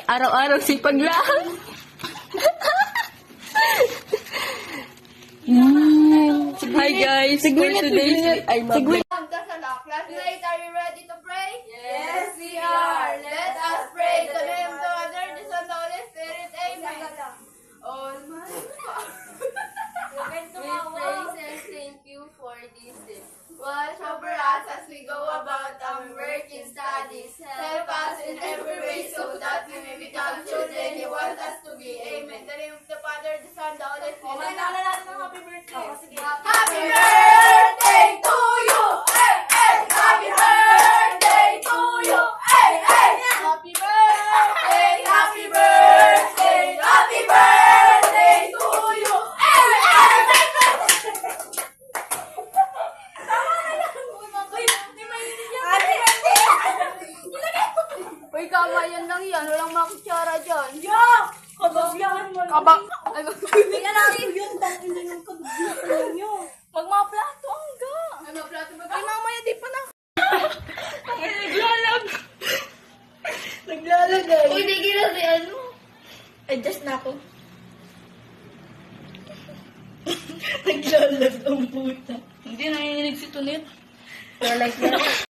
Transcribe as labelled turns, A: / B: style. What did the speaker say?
A: Araw-araw sipag lang. Hi guys, for today's...
B: Classmates, are you ready to pray? Yes, we are. Let us pray to the name of the Father, the Son, the Holy Spirit. Amen. Almighty we praise and thank you for this day. Watch over us as we go about our work and studies. Help us in every way so that we may become children you want us to be. Amen. In the name of the Father, the Son, the Holy Spirit. Happy birthday! Happy birthday to you! Hey, hey! Happy birthday to you! Hey, hey! Happy birthday! Happy birthday! Happy birthday to you! Hey, hey! Uy, kamayan lang yan. Walang makutsara dyan. Yo! Kabagyan mo. Hindi na natin yun. Hindi yung kabagyan nyo. Magmaplato hangga. Magmaplato ba? Ay, mamaya di pa na. Naglalagay. Uy, di ginasian mo. Adjust na ako. Naglalag ang puta. Hindi, nanginginig si Tunit. You're like that.